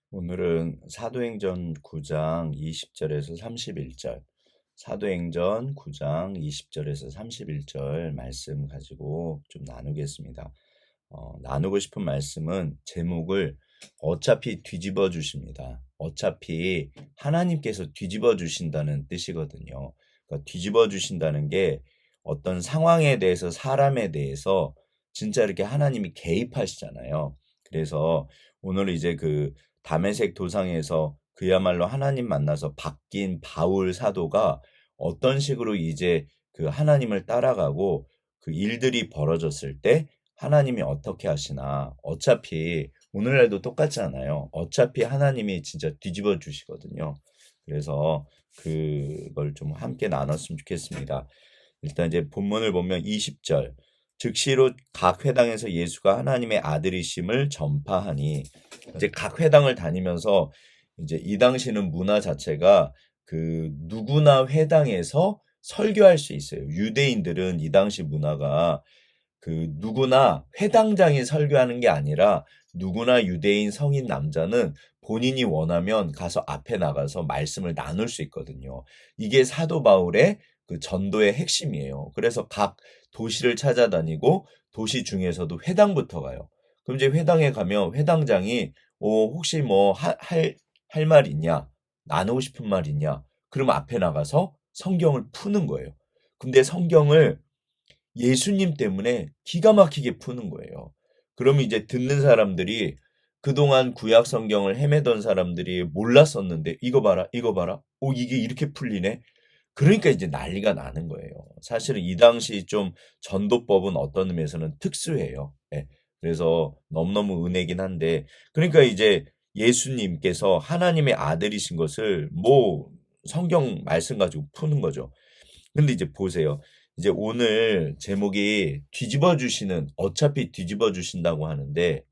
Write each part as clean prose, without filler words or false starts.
오늘은 사도행전 9장 20절에서 31절, 사도행전 9장 20절에서 31절 말씀 가지고 좀 나누겠습니다. 나누고 싶은 말씀은 제목을 어차피 뒤집어 주십니다. 어차피 하나님께서 뒤집어 주신다는 뜻이거든요. 그러니까 뒤집어 주신다는 게 어떤 상황에 대해서 사람에 대해서 진짜 이렇게 하나님이 개입하시잖아요. 그래서 오늘 이제 그 다메섹 도상에서 그야말로 하나님 만나서 바뀐 바울 사도가 어떤 식으로 이제 그 하나님을 따라가고 그 일들이 벌어졌을 때 하나님이 어떻게 하시나. 어차피 오늘날도 똑같잖아요. 어차피 하나님이 진짜 뒤집어 주시거든요. 그래서 그걸 좀 함께 나눴으면 좋겠습니다. 일단 이제 본문을 보면 20절, 즉시로 각 회당에서 예수가 하나님의 아들이심을 전파하니. 이제 각 회당을 다니면서 이제 이 당시는 문화 자체가 그 누구나 회당에서 설교할 수 있어요. 유대인들은 이 당시 문화가 그 누구나 회당장이 설교하는 게 아니라 누구나 유대인 성인 남자는 본인이 원하면 가서 앞에 나가서 말씀을 나눌 수 있거든요. 이게 사도 바울의 그 전도의 핵심이에요. 그래서 각 도시를 찾아다니고 도시 중에서도 회당부터 가요. 그럼 이제 회당에 가면 회당장이 혹시 뭐 할 말 있냐? 나누고 싶은 말 있냐? 그럼 앞에 나가서 성경을 푸는 거예요. 근데 성경을 예수님 때문에 기가 막히게 푸는 거예요. 그러면 이제 듣는 사람들이 그동안 구약 성경을 헤매던 사람들이 몰랐었는데 이거 봐라, 이거 봐라. 이게 이렇게 풀리네. 그러니까 이제 난리가 나는 거예요. 사실은 이 당시 좀 전도법은 어떤 의미에서는 특수해요. 예. 그래서 너무너무 은혜긴 한데, 그러니까 이제 예수님께서 하나님의 아들이신 것을 뭐 성경 말씀 가지고 푸는 거죠. 근데 이제 보세요. 이제 오늘 제목이 뒤집어 주시는, 어차피 뒤집어 주신다고 하는데,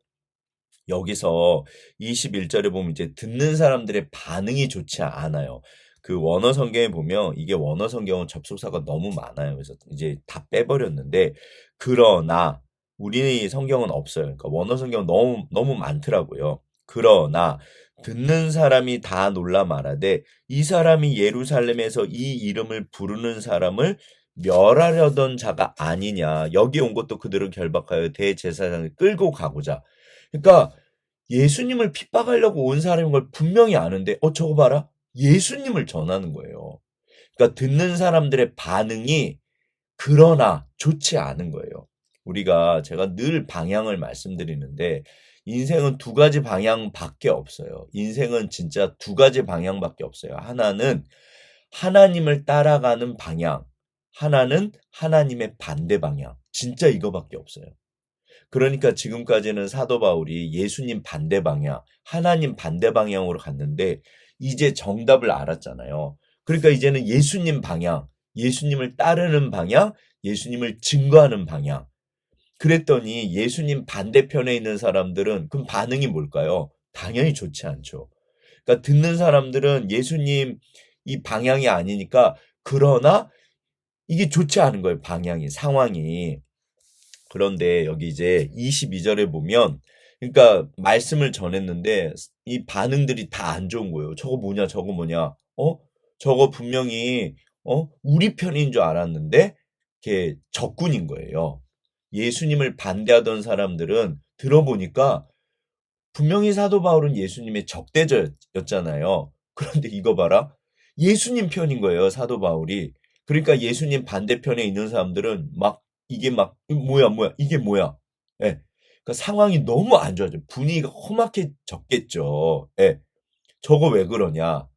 여기서 21절에 보면 이제 듣는 사람들의 반응이 좋지 않아요. 그 원어 성경에 보면 이게 원어 성경은 접속사가 너무 많아요. 그래서 이제 다 빼버렸는데, 그러나 우리 성경은 없어요. 그러니까 원어 성경은 너무 많더라고요. 그러나 듣는 사람이 다 놀라 말하되 이 사람이 예루살렘에서 이 이름을 부르는 사람을 멸하려던 자가 아니냐. 여기 온 것도 그들을 결박하여 대제사장을 끌고 가고자. 그러니까 예수님을 핍박하려고 온 사람인 걸 분명히 아는데 저거 봐라. 예수님을 전하는 거예요. 그러니까 듣는 사람들의 반응이 그러나 좋지 않은 거예요. 제가 늘 방향을 말씀드리는데 인생은 두 가지 방향밖에 없어요. 인생은 진짜 두 가지 방향밖에 없어요. 하나는 하나님을 따라가는 방향, 하나는 하나님의 반대 방향. 진짜 이거밖에 없어요. 그러니까 지금까지는 사도 바울이 예수님 반대 방향, 하나님 반대 방향으로 갔는데 이제 정답을 알았잖아요. 그러니까 이제는 예수님 방향, 예수님을 따르는 방향, 예수님을 증거하는 방향. 그랬더니 예수님 반대편에 있는 사람들은 그럼 반응이 뭘까요? 당연히 좋지 않죠. 그러니까 듣는 사람들은 예수님 이 방향이 아니니까, 그러나 이게 좋지 않은 거예요. 방향이, 상황이. 그런데 여기 이제 22절에 보면, 그러니까 말씀을 전했는데 이 반응들이 다 안 좋은 거예요. 저거 뭐냐, 저거 뭐냐, 저거 분명히 우리 편인 줄 알았는데 이게 적군인 거예요. 예수님을 반대하던 사람들은 들어보니까 분명히 사도 바울은 예수님의 적대자였잖아요. 그런데 이거 봐라. 예수님 편인 거예요, 사도 바울이. 그러니까 예수님 반대편에 있는 사람들은 막 이게 막 뭐야 뭐야 이게 뭐야. 예. 그러니까 상황이 너무 안 좋아져. 분위기가 험악해졌겠죠. 예. 저거 왜 그러냐.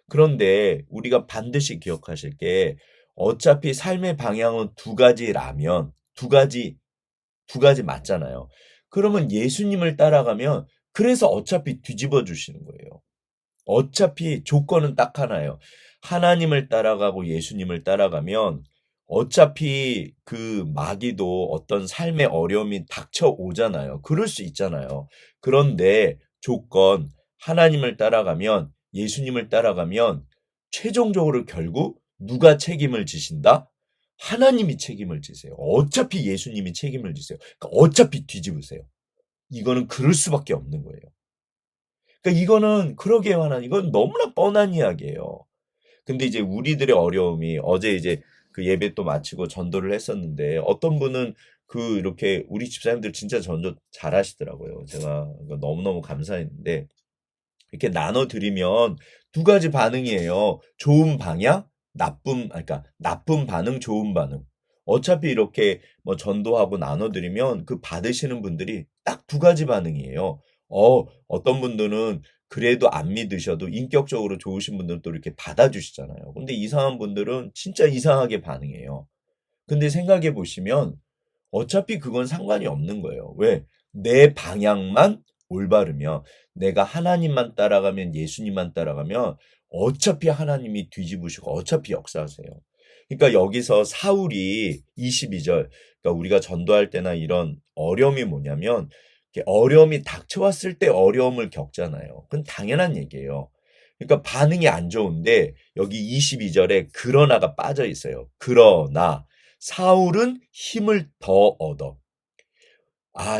그런데 우리가 반드시 기억하실 게, 어차피 삶의 방향은 두 가지라면 두 가지 맞잖아요. 그러면 예수님을 따라가면, 그래서 어차피 뒤집어 주시는 거예요. 어차피 조건은 딱 하나예요. 하나님을 따라가고 예수님을 따라가면 어차피 그 마귀도 어떤 삶의 어려움이 닥쳐오잖아요. 그럴 수 있잖아요. 그런데 조건, 하나님을 따라가면, 예수님을 따라가면 최종적으로 결국 누가 책임을 지신다? 하나님이 책임을 지세요. 어차피 예수님이 책임을 지세요. 그러니까 어차피 뒤집으세요. 이거는 그럴 수밖에 없는 거예요. 그러니까 이거는 그러게요, 하나님. 이건 너무나 뻔한 이야기예요. 근데 이제 우리들의 어려움이 어제 이제 그 예배 또 마치고 전도를 했었는데 어떤 분은 그 이렇게 우리 집사님들 진짜 전도 잘하시더라고요. 제가 너무너무 감사했는데 이렇게 나눠드리면 두 가지 반응이에요. 좋은 방향, 그러니까 나쁜 반응, 좋은 반응. 어차피 이렇게 뭐 전도하고 나눠드리면 그 받으시는 분들이 딱 두 가지 반응이에요. 어떤 분들은 그래도 안 믿으셔도 인격적으로 좋으신 분들은 또 이렇게 받아주시잖아요. 근데 이상한 분들은 진짜 이상하게 반응해요. 근데 생각해 보시면 어차피 그건 상관이 없는 거예요. 왜? 내 방향만 올바르면 내가 하나님만 따라가면 예수님만 따라가면 어차피 하나님이 뒤집으시고 어차피 역사하세요. 그러니까 여기서 사울이 22절 그러니까 우리가 전도할 때나 이런 어려움이 뭐냐면 어려움이 닥쳐왔을 때 어려움을 겪잖아요. 그건 당연한 얘기예요. 그러니까 반응이 안 좋은데 여기 22절에 그러나가 빠져 있어요. 그러나 사울은 힘을 더 얻어.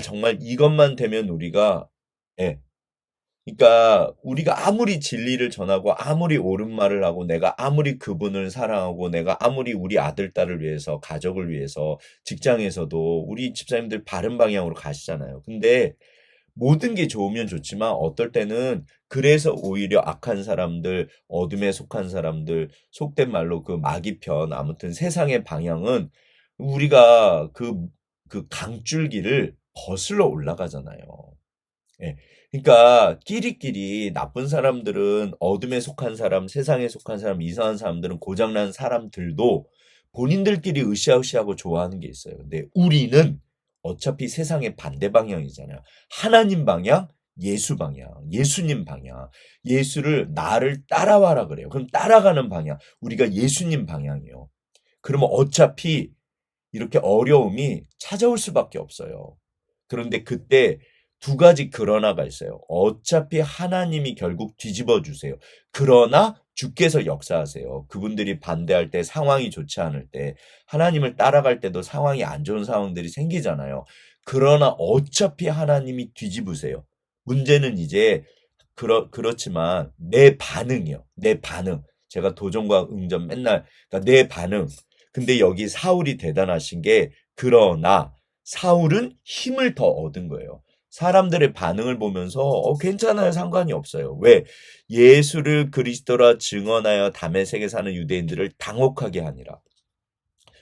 정말 이것만 되면 우리가, 예. 그러니까 우리가 아무리 진리를 전하고 아무리 옳은 말을 하고 내가 아무리 그분을 사랑하고 내가 아무리 우리 아들, 딸을 위해서 가족을 위해서 직장에서도 우리 집사님들 바른 방향으로 가시잖아요. 근데 모든 게 좋으면 좋지만 어떨 때는 그래서 오히려 악한 사람들, 어둠에 속한 사람들, 속된 말로 그 마귀편, 아무튼 세상의 방향은 우리가 그 강줄기를 거슬러 올라가잖아요. 예. 그러니까 끼리끼리 나쁜 사람들은 어둠에 속한 사람, 세상에 속한 사람, 이상한 사람들은 고장난 사람들도 본인들끼리 으쌰으쌰하고 좋아하는 게 있어요. 근데 우리는 어차피 세상의 반대 방향이잖아요. 하나님 방향, 예수 방향, 예수님 방향. 예수를 나를 따라와라 그래요. 그럼 따라가는 방향. 우리가 예수님 방향이요. 그러면 어차피 이렇게 어려움이 찾아올 수밖에 없어요. 그런데 그때 두 가지 그러나가 있어요. 어차피 하나님이 결국 뒤집어 주세요. 그러나 주께서 역사하세요. 그분들이 반대할 때 상황이 좋지 않을 때 하나님을 따라갈 때도 상황이 안 좋은 상황들이 생기잖아요. 그러나 어차피 하나님이 뒤집으세요. 문제는 이제 그렇지만 내 반응이요. 내 반응. 제가 도전과 응전 맨날 그러니까 내 반응. 근데 여기 사울이 대단하신 게 그러나 사울은 힘을 더 얻은 거예요. 사람들의 반응을 보면서 괜찮아요. 상관이 없어요. 왜? 예수를 그리스도라 증언하여 다메섹에 사는 유대인들을 당혹하게 하니라.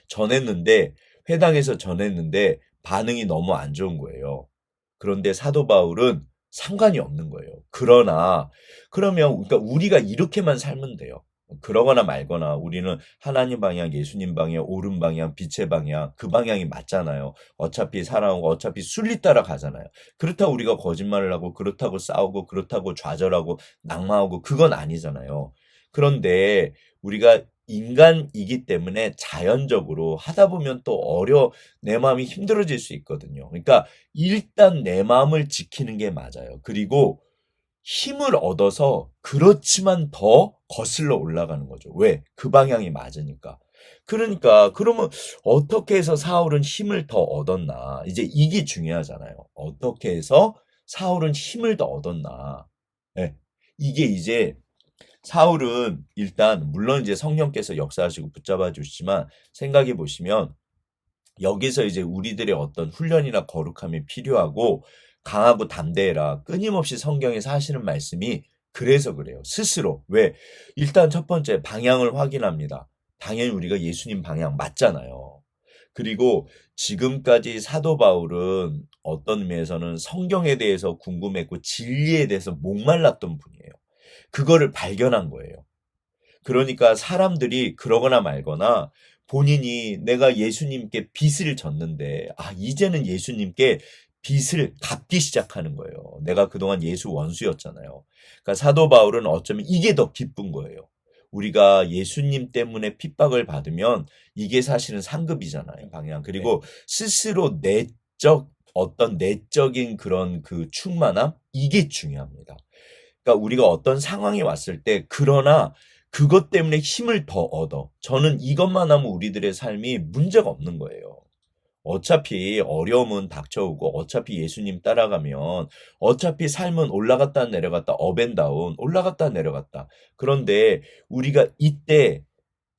전했는데 회당에서 전했는데 반응이 너무 안 좋은 거예요. 그런데 사도 바울은 상관이 없는 거예요. 그러면 그러니까 우리가 이렇게만 살면 돼요. 그러거나 말거나 우리는 하나님 방향, 예수님 방향, 옳은 방향, 빛의 방향, 그 방향이 맞잖아요. 어차피 사랑하고 어차피 순리 따라 가잖아요. 그렇다고 우리가 거짓말을 하고 그렇다고 싸우고 그렇다고 좌절하고 낙마하고 그건 아니잖아요. 그런데 우리가 인간이기 때문에 자연적으로 하다 보면 또 내 마음이 힘들어질 수 있거든요. 그러니까 일단 내 마음을 지키는 게 맞아요. 그리고 힘을 얻어서 그렇지만 더 거슬러 올라가는 거죠. 왜? 그 방향이 맞으니까. 그러니까 그러면 어떻게 해서 사울은 힘을 더 얻었나? 이제 이게 중요하잖아요. 어떻게 해서 사울은 힘을 더 얻었나? 예. 이게 이제 사울은 일단 물론 이제 성령께서 역사하시고 붙잡아 주시지만 생각해 보시면 여기서 이제 우리들의 어떤 훈련이나 거룩함이 필요하고 강하고 담대해라. 끊임없이 성경에서 하시는 말씀이 그래서 그래요. 스스로. 왜? 일단 첫 번째 방향을 확인합니다. 당연히 우리가 예수님 방향 맞잖아요. 그리고 지금까지 사도 바울은 어떤 의미에서는 성경에 대해서 궁금했고 진리에 대해서 목말랐던 분이에요. 그거를 발견한 거예요. 그러니까 사람들이 그러거나 말거나 본인이 내가 예수님께 빚을 졌는데, 이제는 예수님께 빚을 갚기 시작하는 거예요. 내가 그동안 예수 원수였잖아요. 그러니까 사도 바울은 어쩌면 이게 더 기쁜 거예요. 우리가 예수님 때문에 핍박을 받으면 이게 사실은 상급이잖아요. 방향. 그리고 스스로 어떤 내적인 그런 그 충만함? 이게 중요합니다. 그러니까 우리가 어떤 상황이 왔을 때 그러나 그것 때문에 힘을 더 얻어. 저는 이것만 하면 우리들의 삶이 문제가 없는 거예요. 어차피 어려움은 닥쳐오고 어차피 예수님 따라가면 어차피 삶은 올라갔다 내려갔다 업앤다운 올라갔다 내려갔다. 그런데 우리가 이때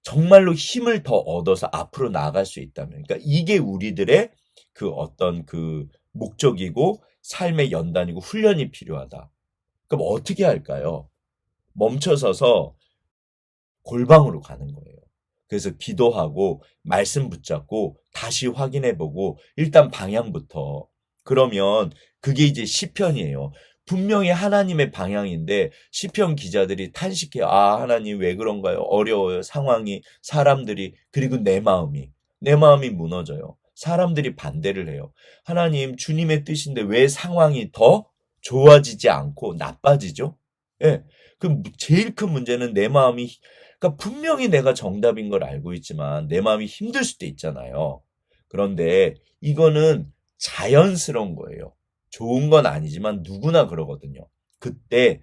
정말로 힘을 더 얻어서 앞으로 나아갈 수 있다면 그러니까 이게 우리들의 그 어떤 그 목적이고 삶의 연단이고 훈련이 필요하다. 그럼 어떻게 할까요? 멈춰서서 골방으로 가는 거예요. 그래서 기도하고 말씀 붙잡고 다시 확인해 보고 일단 방향부터. 그러면 그게 이제 시편이에요. 분명히 하나님의 방향인데 시편 기자들이 탄식해요. 아, 하나님 왜 그런가요? 어려워요. 상황이, 사람들이, 그리고 내 마음이. 내 마음이 무너져요. 사람들이 반대를 해요. 하나님, 주님의 뜻인데 왜 상황이 더 좋아지지 않고 나빠지죠? 예. 그럼 제일 큰 문제는 내 마음이 그러니까 분명히 내가 정답인 걸 알고 있지만 내 마음이 힘들 수도 있잖아요. 그런데 이거는 자연스러운 거예요. 좋은 건 아니지만 누구나 그러거든요. 그때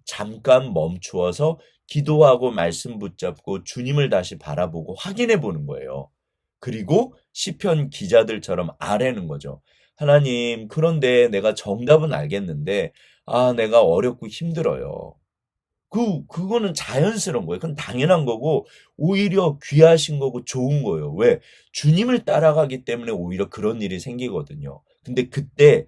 잠깐 멈추어서 기도하고 말씀 붙잡고 주님을 다시 바라보고 확인해 보는 거예요. 그리고 시편 기자들처럼 아뢰는 거죠. 하나님, 그런데 내가 정답은 알겠는데, 아, 내가 어렵고 힘들어요. 그거는 자연스러운 거예요. 그건 당연한 거고, 오히려 귀하신 거고 좋은 거예요. 왜? 주님을 따라가기 때문에 오히려 그런 일이 생기거든요. 근데 그때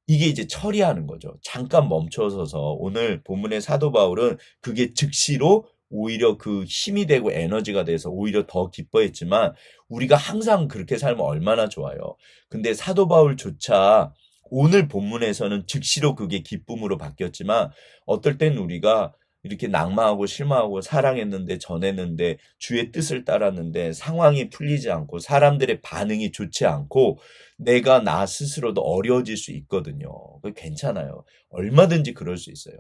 이게 이제 처리하는 거죠. 잠깐 멈춰서서 오늘 본문의 사도 바울은 그게 즉시로 오히려 그 힘이 되고 에너지가 돼서 오히려 더 기뻐했지만 우리가 항상 그렇게 살면 얼마나 좋아요. 근데 사도 바울조차 오늘 본문에서는 즉시로 그게 기쁨으로 바뀌었지만 어떨 땐 우리가 이렇게 낙망하고 실망하고 사랑했는데 전했는데 주의 뜻을 따랐는데 상황이 풀리지 않고 사람들의 반응이 좋지 않고 내가 나 스스로도 어려워질 수 있거든요. 그 괜찮아요. 얼마든지 그럴 수 있어요.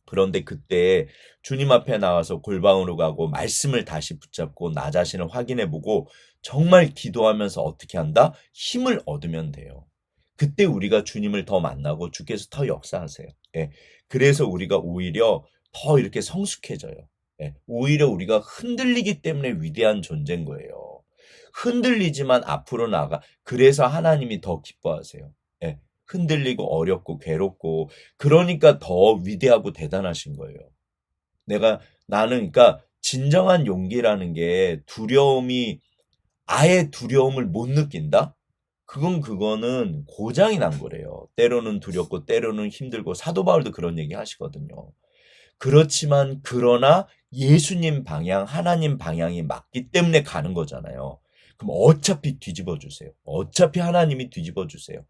그런데 그때 주님 앞에 나와서 골방으로 가고 말씀을 다시 붙잡고 나 자신을 확인해 보고 정말 기도하면서 어떻게 한다? 힘을 얻으면 돼요. 그때 우리가 주님을 더 만나고 주께서 더 역사하세요. 예. 그래서 우리가 오히려 더 이렇게 성숙해져요. 예. 오히려 우리가 흔들리기 때문에 위대한 존재인 거예요. 흔들리지만 앞으로 나가. 그래서 하나님이 더 기뻐하세요. 예. 흔들리고 어렵고 괴롭고 그러니까 더 위대하고 대단하신 거예요. 나는 그러니까 진정한 용기라는 게 두려움이 아예 두려움을 못 느낀다? 그거는 고장이 난 거래요. 때로는 두렵고 때로는 힘들고 사도 바울도 그런 얘기 하시거든요. 그렇지만 그러나 예수님 방향, 하나님 방향이 맞기 때문에 가는 거잖아요. 그럼 어차피 뒤집어 주세요. 어차피 하나님이 뒤집어 주세요.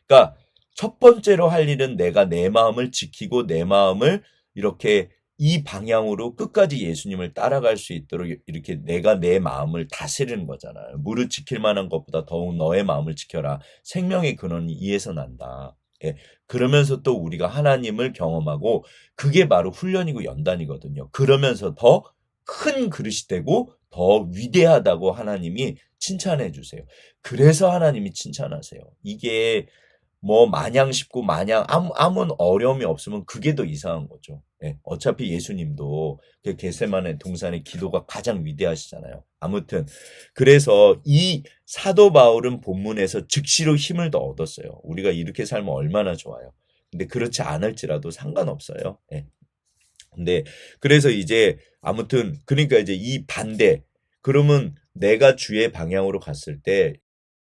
그러니까 첫 번째로 할 일은 내가 내 마음을 지키고 내 마음을 이렇게 이 방향으로 끝까지 예수님을 따라갈 수 있도록 이렇게 내가 내 마음을 다스리는 거잖아요. 무릇 지킬 만한 것보다 더욱 너의 마음을 지켜라. 생명의 근원이 이에서 난다. 예. 그러면서 또 우리가 하나님을 경험하고 그게 바로 훈련이고 연단이거든요. 그러면서 더 큰 그릇이 되고 더 위대하다고 하나님이 칭찬해 주세요. 그래서 하나님이 칭찬하세요. 이게 뭐 마냥 쉽고 마냥 아무 어려움이 없으면 그게 더 이상한 거죠. 예. 어차피 예수님도 그 겟세마네 동산의 기도가 가장 위대하시잖아요. 아무튼 그래서 이 사도 바울은 본문에서 즉시로 힘을 더 얻었어요. 우리가 이렇게 살면 얼마나 좋아요. 근데 그렇지 않을지라도 상관없어요. 예. 근데 그래서 이제 아무튼 그러니까 이제 이 반대 그러면 내가 주의 방향으로 갔을 때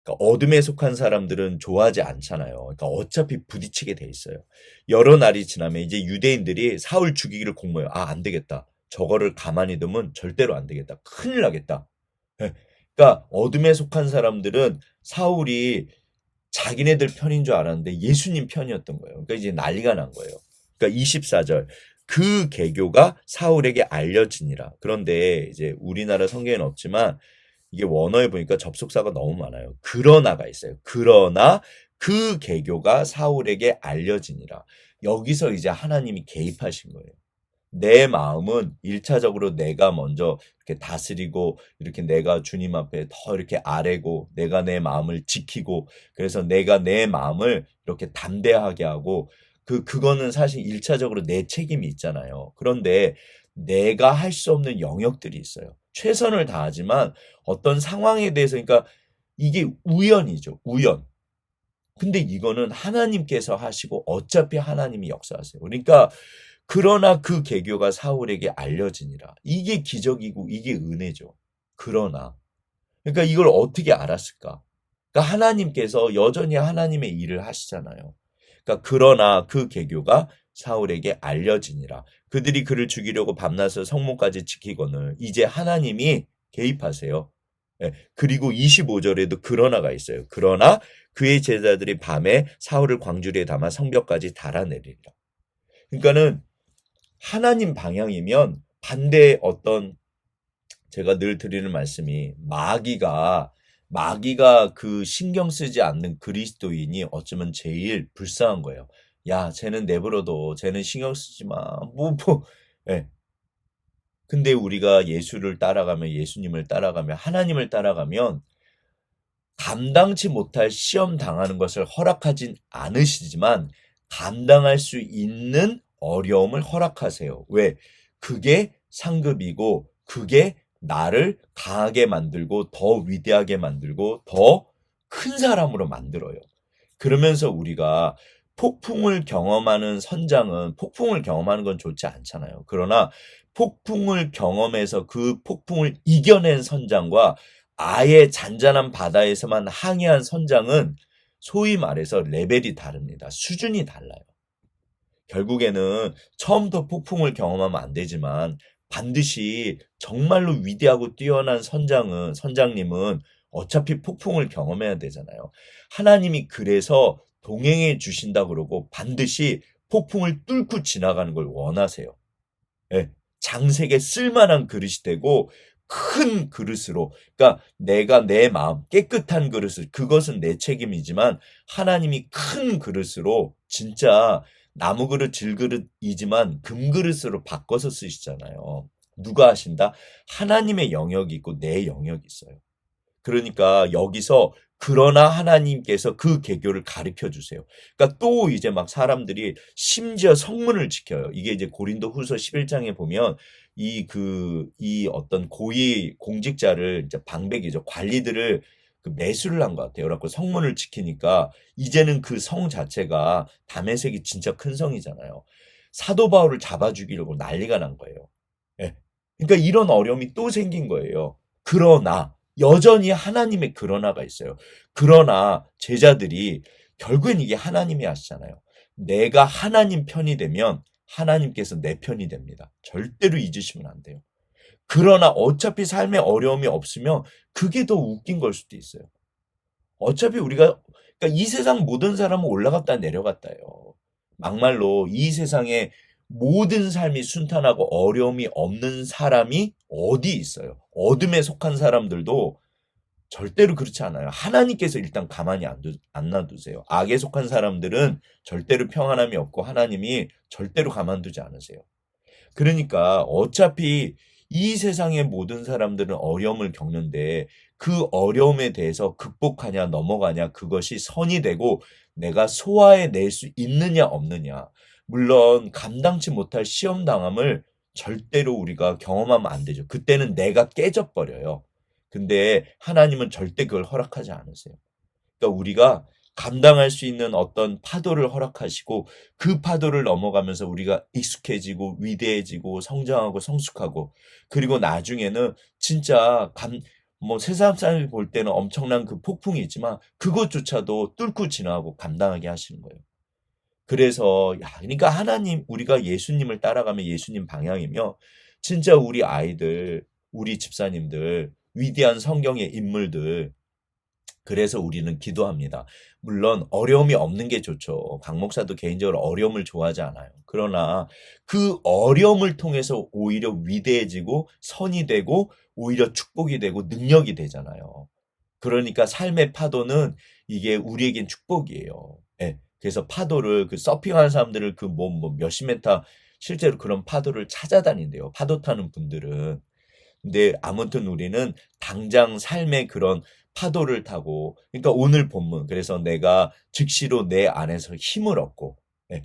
그러니까 어둠에 속한 사람들은 좋아하지 않잖아요. 그러니까 어차피 부딪히게 돼 있어요. 여러 날이 지나면 이제 유대인들이 사울 죽이기를 공모해요. 아, 안 되겠다. 저거를 가만히 두면 절대로 안 되겠다. 큰일 나겠다. 예. 그러니까 어둠에 속한 사람들은 사울이 자기네들 편인 줄 알았는데 예수님 편이었던 거예요. 그러니까 이제 난리가 난 거예요. 그러니까 24절. 그 계교가 사울에게 알려지니라. 그런데 이제 우리나라 성경에는 없지만 이게 원어에 보니까 접속사가 너무 많아요. 그러나가 있어요. 그러나 그 계교가 사울에게 알려지니라. 여기서 이제 하나님이 개입하신 거예요. 내 마음은 1차적으로 내가 먼저 이렇게 다스리고 이렇게 내가 주님 앞에 더 이렇게 아뢰고 내가 내 마음을 지키고 그래서 내가 내 마음을 이렇게 담대하게 하고 그거는 사실 1차적으로 내 책임이 있잖아요. 그런데 내가 할 수 없는 영역들이 있어요. 최선을 다하지만 어떤 상황에 대해서 그러니까 이게 우연이죠. 우연. 근데 이거는 하나님께서 하시고 어차피 하나님이 역사하세요. 그러니까 그러나 그 계교가 사울에게 알려지니라. 이게 기적이고 이게 은혜죠. 그러나 그러니까 이걸 어떻게 알았을까? 그러니까 하나님께서 여전히 하나님의 일을 하시잖아요. 그러니까 그러나 그 계교가 사울에게 알려지니라. 그들이 그를 죽이려고 밤낮을 성문까지 지키거늘 이제 하나님이 개입하세요. 예, 그리고 25절에도 그러나가 있어요. 그러나 그의 제자들이 밤에 사울을 광주리에 담아 성벽까지 달아내리라. 그러니까는 하나님 방향이면 반대 어떤 제가 늘 드리는 말씀이 마귀가 그 신경 쓰지 않는 그리스도인이 어쩌면 제일 불쌍한 거예요. 야, 쟤는 내버려둬. 쟤는 신경 쓰지 마. 예. 근데 우리가 예수를 따라가면 예수님을 따라가면 하나님을 따라가면 감당치 못할 시험 당하는 것을 허락하진 않으시지만 감당할 수 있는 어려움을 허락하세요. 왜? 그게 상급이고 그게 나를 강하게 만들고 더 위대하게 만들고 더 큰 사람으로 만들어요. 그러면서 우리가 폭풍을 경험하는 선장은 폭풍을 경험하는 건 좋지 않잖아요. 그러나 폭풍을 경험해서 그 폭풍을 이겨낸 선장과 아예 잔잔한 바다에서만 항해한 선장은 소위 말해서 레벨이 다릅니다. 수준이 달라요. 결국에는 처음부터 폭풍을 경험하면 안 되지만 반드시 정말로 위대하고 뛰어난 선장님은 어차피 폭풍을 경험해야 되잖아요. 하나님이 그래서 동행해 주신다 그러고 반드시 폭풍을 뚫고 지나가는 걸 원하세요. 예, 장색에 쓸만한 그릇이 되고 큰 그릇으로 그러니까 내가 내 마음 깨끗한 그릇을 그것은 내 책임이지만 하나님이 큰 그릇으로 진짜 나무 그릇 질그릇이지만 금그릇으로 바꿔서 쓰시잖아요. 누가 하신다? 하나님의 영역이 있고 내 영역이 있어요. 그러니까 여기서 그러나 하나님께서 그 계교를 가르쳐 주세요. 그러니까 또 이제 막 사람들이 심지어 성문을 지켜요. 이게 이제 고린도 후서 11장에 보면 이 어떤 고위 공직자를 이제 방백이죠. 관리들을 그 매수를 한 것 같아요. 그래갖고 성문을 지키니까 이제는 그 성 자체가 다메섹이 진짜 큰 성이잖아요. 사도 바울을 잡아 죽이려고 난리가 난 거예요. 예. 그러니까 이런 어려움이 또 생긴 거예요. 그러나 여전히 하나님의 그러나가 있어요. 그러나 제자들이 결국엔 이게 하나님이 하시잖아요. 내가 하나님 편이 되면 하나님께서 내 편이 됩니다. 절대로 잊으시면 안 돼요. 그러나 어차피 삶에 어려움이 없으면 그게 더 웃긴 걸 수도 있어요. 어차피 우리가 그러니까 이 세상 모든 사람은 올라갔다 내려갔다요. 막말로 이 세상에 모든 삶이 순탄하고 어려움이 없는 사람이 어디 있어요? 어둠에 속한 사람들도 절대로 그렇지 않아요. 하나님께서 일단 가만히 안 놔두세요. 악에 속한 사람들은 절대로 평안함이 없고 하나님이 절대로 가만두지 않으세요. 그러니까 어차피 이 세상의 모든 사람들은 어려움을 겪는데 그 어려움에 대해서 극복하냐 넘어가냐 그것이 선이 되고 내가 소화해낼 수 있느냐 없느냐. 물론 감당치 못할 시험 당함을 절대로 우리가 경험하면 안 되죠. 그때는 내가 깨져버려요. 근데 하나님은 절대 그걸 허락하지 않으세요. 그러니까 우리가 감당할 수 있는 어떤 파도를 허락하시고 그 파도를 넘어가면서 우리가 익숙해지고 위대해지고 성장하고 성숙하고 그리고 나중에는 진짜 뭐 세상 사람이 볼 때는 엄청난 그 폭풍이 있지만 그것조차도 뚫고 지나가고 감당하게 하시는 거예요. 그래서 그러니까 하나님 우리가 예수님을 따라가면 예수님 방향이며 진짜 우리 아이들, 우리 집사님들, 위대한 성경의 인물들 그래서 우리는 기도합니다. 물론 어려움이 없는 게 좋죠. 강 목사도 개인적으로 어려움을 좋아하지 않아요. 그러나 그 어려움을 통해서 오히려 위대해지고 선이 되고 오히려 축복이 되고 능력이 되잖아요. 그러니까 삶의 파도는 이게 우리에겐 축복이에요. 예. 그래서 파도를 그 서핑하는 사람들을 그 뭐 몇십 메타 실제로 그런 파도를 찾아다닌대요. 파도 타는 분들은. 근데 아무튼 우리는 당장 삶의 그런 파도를 타고 그러니까 오늘 본문 그래서 내가 즉시로 내 안에서 힘을 얻고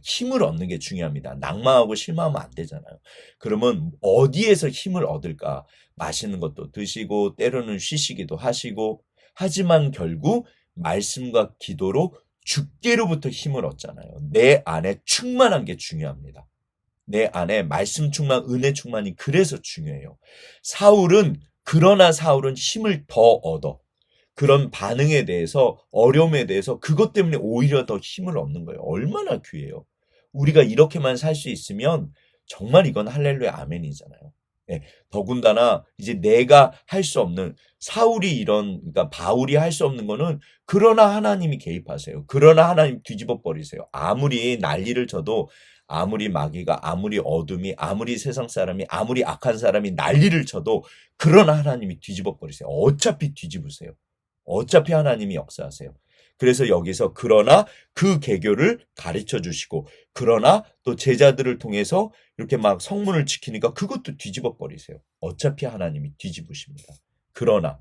힘을 얻는 게 중요합니다. 낭망하고 실망하면 안 되잖아요. 그러면 어디에서 힘을 얻을까? 맛있는 것도 드시고 때로는 쉬시기도 하시고 하지만 결국 말씀과 기도로 주께로부터 힘을 얻잖아요. 내 안에 충만한 게 중요합니다. 내 안에 말씀 충만, 은혜 충만이 그래서 중요해요. 그러나 사울은 힘을 더 얻어. 그런 반응에 대해서, 어려움에 대해서 그것 때문에 오히려 더 힘을 얻는 거예요. 얼마나 귀해요. 우리가 이렇게만 살 수 있으면 정말 이건 할렐루야 아멘이잖아요. 예, 더군다나 이제 내가 할 수 없는 그러니까 바울이 할 수 없는 거는 그러나 하나님이 개입하세요. 그러나 하나님 뒤집어 버리세요. 아무리 난리를 쳐도 아무리 마귀가 아무리 어둠이 아무리 세상 사람이 아무리 악한 사람이 난리를 쳐도 그러나 하나님이 뒤집어 버리세요. 어차피 뒤집으세요. 어차피 하나님이 역사하세요. 그래서 여기서 그러나 그 계교를 가르쳐 주시고 그러나 또 제자들을 통해서 이렇게 막 성문을 지키니까 그것도 뒤집어 버리세요. 어차피 하나님이 뒤집으십니다. 그러나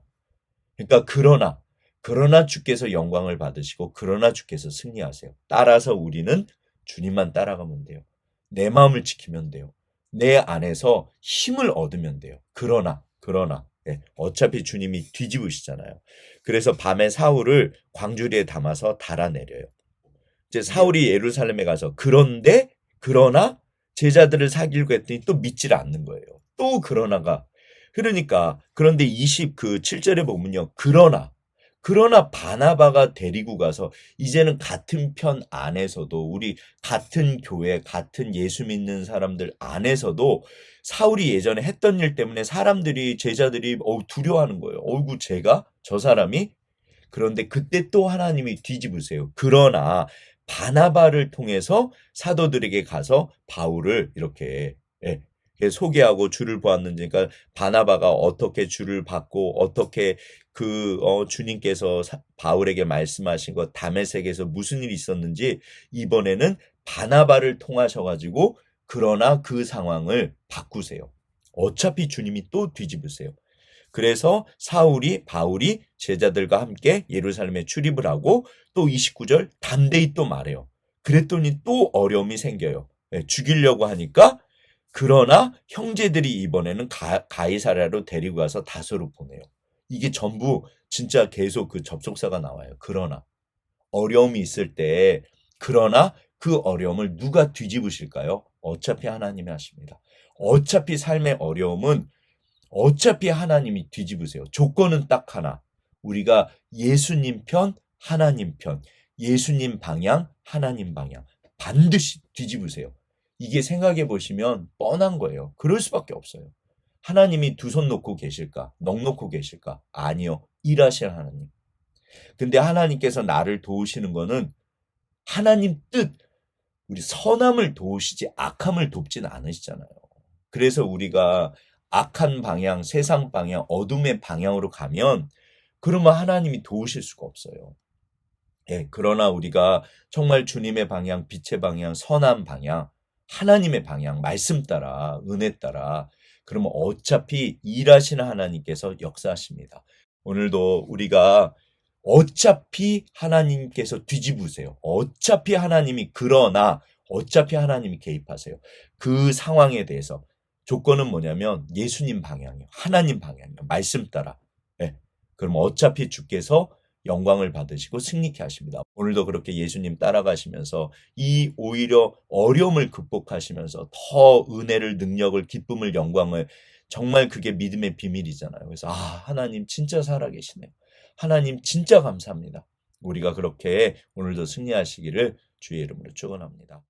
주께서 영광을 받으시고 그러나 주께서 승리하세요. 따라서 우리는 주님만 따라가면 돼요. 내 마음을 지키면 돼요. 내 안에서 힘을 얻으면 돼요. 그러나 어차피 주님이 뒤집으시잖아요. 그래서 밤에 사울을 광주리에 담아서 달아내려요. 이제 사울이 예루살렘에 가서 그러나 제자들을 사귀려고 했더니 또 믿질 않는 거예요. 또 그런데 7절에 보면요. 그러나 바나바가 데리고 가서 이제는 같은 편 안에서도 우리 같은 교회, 같은 예수 믿는 사람들 안에서도 사울이 예전에 했던 일 때문에 제자들이 두려워하는 거예요. 어이구 저 사람이? 그런데 그때 또 하나님이 뒤집으세요. 그러나 바나바를 통해서 사도들에게 가서 바울을 이렇게 소개하고 주를 보았는지, 그러니까 바나바가 어떻게 주를 받고 어떻게 주님께서 바울에게 말씀하신 것, 다메섹에서 무슨 일이 있었는지 이번에는 바나바를 통하셔가지고 그러나 그 상황을 바꾸세요. 어차피 주님이 또 뒤집으세요. 그래서 바울이 제자들과 함께 예루살렘에 출입을 하고 또 29절 담대히 또 말해요. 그랬더니 또 어려움이 생겨요. 죽이려고 하니까 그러나 형제들이 이번에는 가이사랴로 데리고 가서 다소로 보내요. 이게 전부 진짜 계속 그 접속사가 나와요. 그러나 어려움이 있을 때 그러나 그 어려움을 누가 뒤집으실까요? 어차피 하나님이 하십니다. 어차피 삶의 어려움은 어차피 하나님이 뒤집으세요. 조건은 딱 하나. 우리가 예수님 편, 하나님 편, 예수님 방향, 하나님 방향 반드시 뒤집으세요. 이게 생각해 보시면 뻔한 거예요. 그럴 수밖에 없어요. 하나님이 두 손 놓고 계실까? 넋 놓고 계실까? 아니요. 일하실 하나님. 근데 하나님께서 나를 도우시는 거는 하나님 뜻, 우리 선함을 도우시지 악함을 돕진 않으시잖아요. 그래서 우리가 악한 방향, 세상 방향, 어둠의 방향으로 가면 그러면 하나님이 도우실 수가 없어요. 그러나 우리가 정말 주님의 방향, 빛의 방향, 선한 방향, 하나님의 방향, 말씀 따라, 은혜 따라, 그러면 어차피 일하시는 하나님께서 역사하십니다. 오늘도 우리가 어차피 하나님께서 뒤집으세요. 어차피 하나님이 개입하세요. 그 상황에 대해서 조건은 뭐냐면 예수님 방향이요. 하나님 방향이요. 말씀 따라. 그럼 어차피 주께서 영광을 받으시고 승리케 하십니다. 오늘도 그렇게 예수님 따라가시면서 오히려 어려움을 극복하시면서 더 은혜를, 능력을, 기쁨을, 영광을, 정말 그게 믿음의 비밀이잖아요. 그래서 하나님 진짜 살아계시네요. 하나님 진짜 감사합니다. 우리가 그렇게 오늘도 승리하시기를 주의 이름으로 축원합니다.